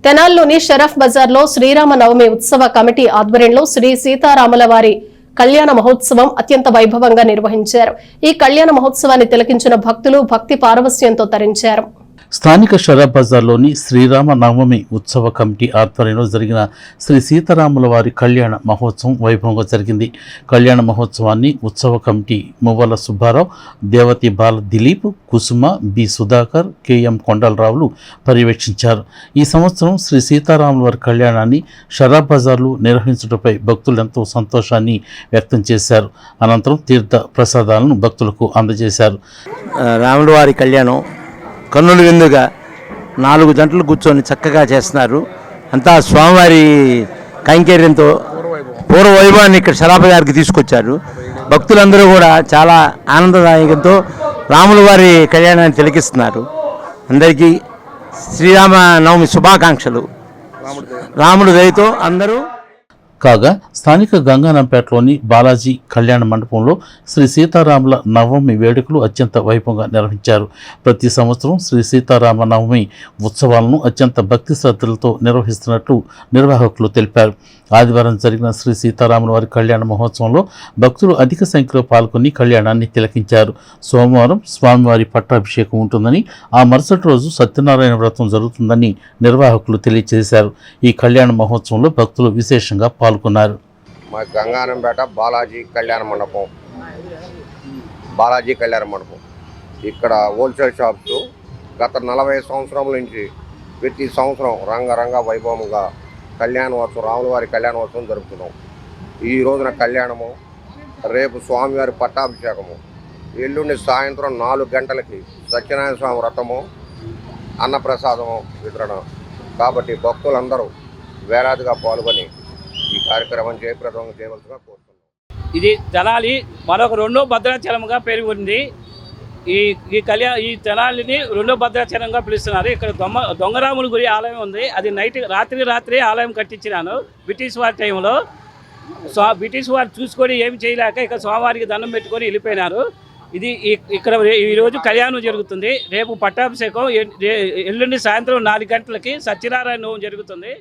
తెనాల్లోని charades బజార్లో శ్రీరామ నవమి ఉత్సవ committee ఆధ్వర్యంలో శ్రీ సీతారాముల వారి కళ్యాణ మహోత్సవం అత్యంత వైభవంగా నిర్వహించారు. ఈ కళ్యాణ మహోత్సవాన్ని తిలకించిన భక్తులు భక్తి పారవస్యంతో తరించారు. స్థానిక షరఫ్ బజార్లోని శ్రీరామ నవమి ఉత్సవ కమిటీ ఆధ్వర్యంలో జరిగిన శ్రీ సీతారాముల వారి కళ్యాణ మహోత్సవం వైభవంగా జరిగింది. కళ్యాణ మహోత్సవాన్ని ఉత్సవ కమిటీ మువ్వల సుబ్బారావు, దేవతి బాల దిలీప్, కుసుమ, బి సుధాకర్, కెఎం కొండలరావులు పర్యవేక్షించారు. ఈ సంవత్సరం శ్రీ సీతారాముల వారి కళ్యాణాన్ని షరఫ్ బజార్లో నిర్వహించడంపై భక్తులు ఎంతో సంతోషాన్ని వ్యక్తం చేశారు. అనంతరం తీర్థ ప్రసాదాలను భక్తులకు అందజేశారు. రాముల వారి కళ్యాణం కన్నుల విందుగా 4 గంటలు కూర్చొని చక్కగా చేస్తున్నారు. అంతా స్వామివారి కైంకర్యంతో పూర్వ వైభవాన్ని ఇక్కడ షరఫ్ గారికి తీసుకొచ్చారు. భక్తులందరూ కూడా చాలా ఆనందదాయకంతో రాముల వారి కళ్యాణాన్ని తిలకిస్తున్నారు. అందరికీ శ్రీరామ నవమి శుభాకాంక్షలు. రాముడు దయతో అందరూ. కాగా స్థానిక గంగానంపేటలోని బాలాజీ కళ్యాణ మండపంలో శ్రీ సీతారాముల నవమి వేడుకలు అత్యంత వైభవంగా నిర్వహించారు. ప్రతి సంవత్సరం శ్రీ సీతారామ నవమి ఉత్సవాలను అత్యంత భక్తి శ్రద్ధలతో నిర్వహిస్తున్నట్లు నిర్వాహకులు తెలిపారు. ఆదివారం జరిగిన శ్రీ సీతారాముల వారి కళ్యాణ మహోత్సవంలో భక్తులు అధిక సంఖ్యలో పాల్గొని కళ్యాణాన్ని తిలకించారు. సోమవారం స్వామివారి పట్టాభిషేకం ఉంటుందని, ఆ మరుసటి రోజు సత్యనారాయణ వ్రతం జరుగుతుందని నిర్వాహకులు తెలియజేశారు. ఈ కళ్యాణ మహోత్సవంలో భక్తులు విశేషంగా పాల్గొన్నారు. మా గంగానంపేట బాలాజీ కళ్యాణ మండపం ఇక్కడ హోల్సేల్ షాప్స్ గత 40 సంవత్సరాల నుంచి ప్రతి సంవత్సరం రంగరంగ వైభవంగా కళ్యాణోత్సవం, రాముల వారి కళ్యాణోత్సవం జరుపుతున్నాం. ఈ రోజున కళ్యాణము, రేపు స్వామివారి పట్టాభిషేకము, ఎల్లుండి సాయంత్రం 4 గంటలకి సత్యనారాయణ స్వామి వ్రతము, అన్నప్రసాదము వితరణ. కాబట్టి భక్తులందరూ వేలాదిగా పాల్గొని ఈ కార్యక్రమం జయప్రదం చేయవలసిగా కోరుతున్నాం. ఇది తెనాలి మరొక 2వ భద్రాచలంగా పేరు ఉంది. ఈ తెనాలిని 2వ భద్రాచలంగా పిలుస్తున్నారు. ఇక్కడ దొంగరాముల గుడి ఆలయం ఉంది. అది రాత్రి ఆలయం కట్టించినాను బ్రిటిష్ వారి టైంలో. బ్రిటిష్ వారు చూసుకొని ఏమి చేయలేక ఇక్కడ స్వామివారికి దండం పెట్టుకొని వెళ్ళిపోయినారు. ఇక్కడ ఈరోజు కళ్యాణం జరుగుతుంది. రేపు పట్టాభిషేకం, ఎల్లుండి సాయంత్రం 4 గంటలకి సత్యనారాయణ నోము జరుగుతుంది.